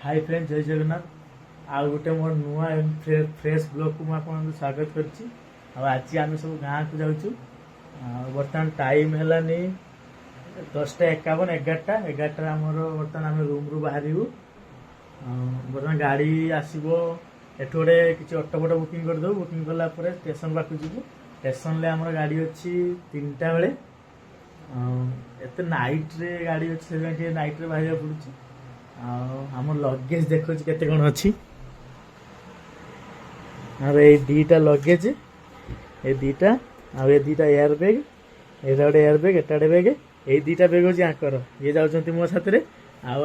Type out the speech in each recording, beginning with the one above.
Hi friends जय जगन्नाथ आउ गोटे मोर नुआ फ्रेश ब्लॉग को आपको स्वागत करछि। आज आम सब गाँव को जाऊँ बर्तमान टाइम है 10:51 11टा आमर बर्तमान आम रूम रू बाहर बर्तमान गाड़ी आसो एठू गोटे किसी ऑटो फटो बुकिंग करदे बुकिंग कलापर स्टेशन पाक जीवु स्टेशन में आम गाड़ी अच्छी 3टा बेले एत नाइट रे गाड़ी अच्छी नाइट रे बाहर पड़ुची आम लगेज देखो केते कौन अच्छी अरे दीटा लगेज ये दीटा ये दीटा एयर बैग ये गोटे एयर बैग एटा गोटे बैग ये दीटा बैग हूँ आंकर ये जाऊँच मो साथ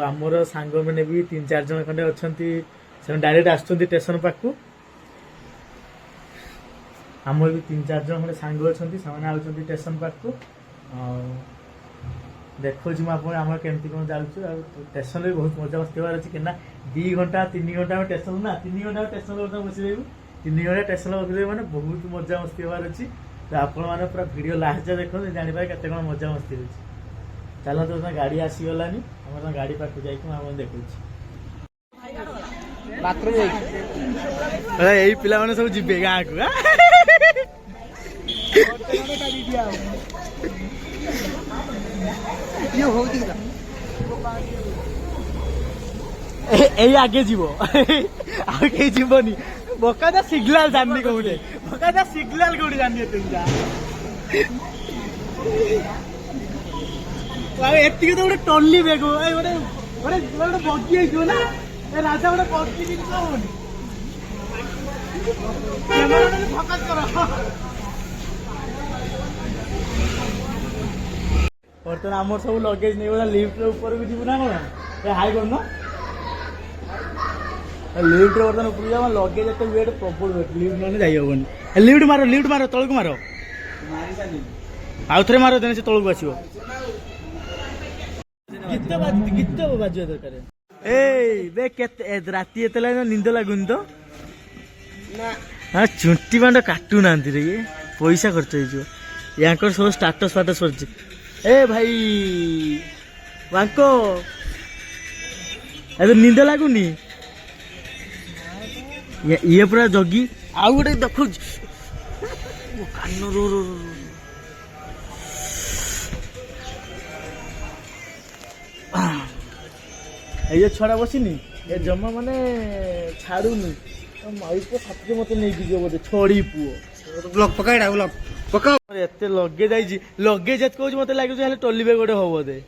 आमर सांग मैंने भी 3-4 जन खंडे अच्छा से डायरेक्ट आस स्टेशन पाक आमर भी 3-4 जन खंडे सांग अच्छा से स्टेशन पाक देखो आम केमती कौन जाऊँ स्टेशन में बहुत मजा मस्ती होवार अच्छी क्या 2 घंटा 3 घंटा स्टेशन ना 3 घंटा स्टेशन बसि 3 घंटा स्टेशन बसि मैंने बहुत मजा मस्ती होवार अच्छी तो आपण मैंने पूरा वीडियो लास्ट देखो जापर केते कौन मजा मस्ती हो चलते तो गाड़ी आसीगलानी आम गाड़ी पाक जाम देखो यही पिला मैंने सब जीवे गाँ को এই আগে যাব আগে জীবনি বকাদা সিগনাল জানি কোটে বকাদা সিগনাল কোটে জানি তুই যা এতিকে তো গোটে টলি বেগ গোটে গোটে গোটে বগি হইছো না এ রাজা গোটে বগি দিন কোনি ক্যামেরাটা ফোকাস কর बर्तमान आमर सब लगेज नहीं गला लिफ्ट ऊपर भी जीव ना कौन हाई कर लिफ्ट बर्तमान ऊपर जा लगेज एत वेट प्रबल वेट लिफ्ट मैंने जाइबनी लिफ्ट मार तलक मार आउ थे मार देने से तलक आसो गीत बाज दरकार राति एत निंद लगुनि तो चुंटी बांड काटू ना रे पैसा खर्च हो सब स्टाटस फाटस कर ए भाई वाको अरे निंद लगुनि ये पूरा जगी आउ गोटे देखो कान रो रो ये छड़ा बसिनी ये जमा माने छाड़ूनी माई को साथी मत नहीं दियो बोले छोड़ी पुओ ब्लॉक पकाइडा ब्लॉक पका एत लगेज आई लगेज एत कहूँ मत लगे टली बैग गोटे हम बोधे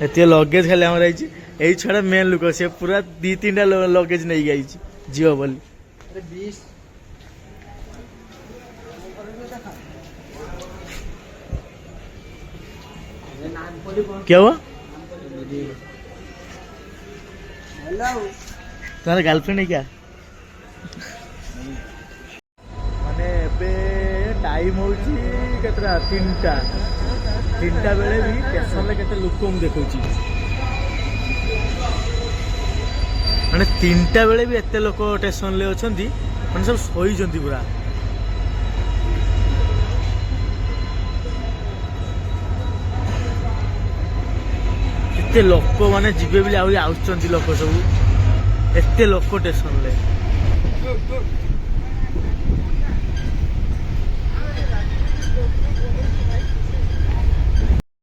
एत लगेज खाली आम आई यही छड़ा मेन लुक सी पूरा 2-3टा लगेज नहीं गई जीव बोली क्या हुआ तुम्हारा गर्लफ्रेंड है क्या माने टाइम हूँ केतरा 3टा बेले भी स्टेशन में केते लोक देखा माने 3टा बेले भी एत लोक स्टेशन में अच्छा मैंने सब शोचती पूरा एत लोक मैंने जीवे बोली आउट लोक सब एत लोक स्टेशन में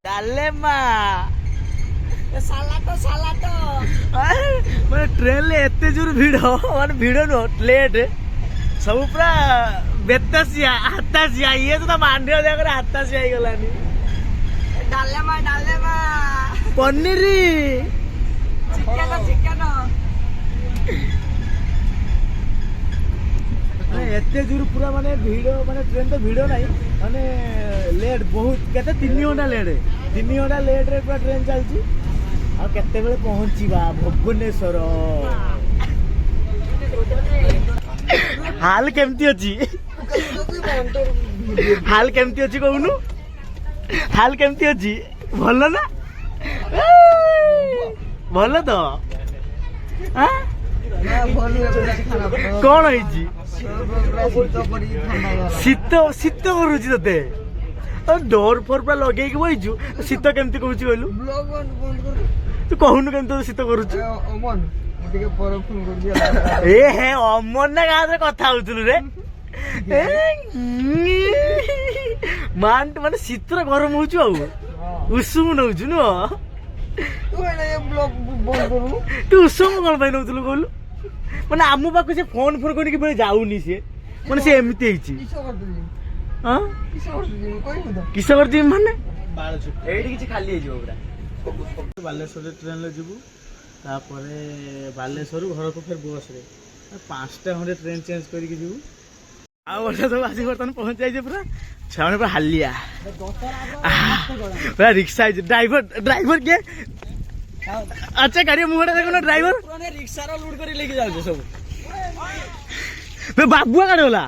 डालेमा मैं ट्रेन ले एते जोर भीड़ माने भीड़ नो लेट सब पूरा बेतसिया हातासिया ये तो मांडिया देख हातासिया ही गलानी डालेमा पनीर चिकन एते जोर पूरा माने भीड़ माने ट्रेन तो भीड़ नहीं माने लेट बहुत केते 3 घंटा लेट रे पूरा ट्रेन चलची आ केते बेले पहुंचीबा भुवनेश्वर हाल केमती अछि कहूनु हाल केमती अछि भलो ना भलो तो कौन है शीत शीत करुची ते डोर फोर पूरा लगे बहीचु शीत केमती कौच कहलु ତୁ କହୁନୁ କେମିତି ତୋତେ ଶୀତ କରୁଛୁ? ଏ ହେ ଅମର ନା ଗାଁରେ କଥା ହଉଥିଲୁ ରେ ମାନେ ଶୀତରେ ଗରମ ହଉଛୁ ଆଉ ଉଷୁମ ନଉଛୁ ନୁହ? ତୁ ଉଷୁମ କଣ ପାଇଁ ନଉଥିଲୁ କହିଲୁ? ମାନେ ଆମ ପାଖକୁ ସେ ଫୋନ କରିକି ଯାଉନି ସିଏ, ମାନେ ସେ ଏମିତି ହେଇଛି। କିସ କରିଯିବି ମାନେ ଏଇଠି କିଛି ଖାଲି ହେଇଯିବ ପୁରା। ବାଲେଶ୍ୱରରେ ଟ୍ରେନରେ ଯିବୁ, ତାପରେ ବାଲେଶ୍ୱରରୁ ଘରକୁ ଫେର ବସରେ 5ଟା ଖଣ୍ଡେ ଟ୍ରେନ ଚେଞ୍ଜ କରିକି ଯିବୁ। ଆଉ ବର୍ଷା ସବୁ ଆସି ବର୍ତ୍ତମାନ ପହଞ୍ଚି ଯାଇଛେ ପୁରା। ଛୁଆମାନେ ପୁରା ହାଲିଆ, ପୁରା ରିକ୍ସା ହେଇଛି। ଡ୍ରାଇଭର କିଏ? ଆଚ୍ଛା ଗାଡି ମୁହଁଟା ଦେଖୁନ, ଡ୍ରାଇଭର ରିକ୍ସା ଲୋଡ କରି ନେଇକି ଯାଉଛି ସବୁ। ବାବୁଆ ଗାଡି ଗଲା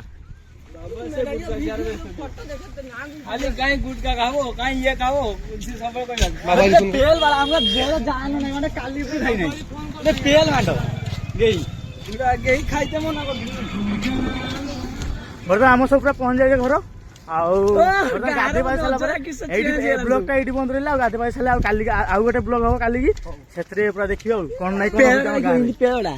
कहीं गुटका खाओ कहीं ये खाओ सब तेल वाला हमरा जेल जान नहीं माने काली पे खाई नहीं ने तेल मांडो गेई गेई खाइते मन कर बरदा हम सब पूरा पहुंच जाए घर आउ गाधे पाई साला पर एडी ब्लॉग का एडी बंद रहला गाधे पाई साला काली आउ गोटे ब्लॉग हो काली की सेतरे पूरा देखियो कोन नहीं कोन पेड़ा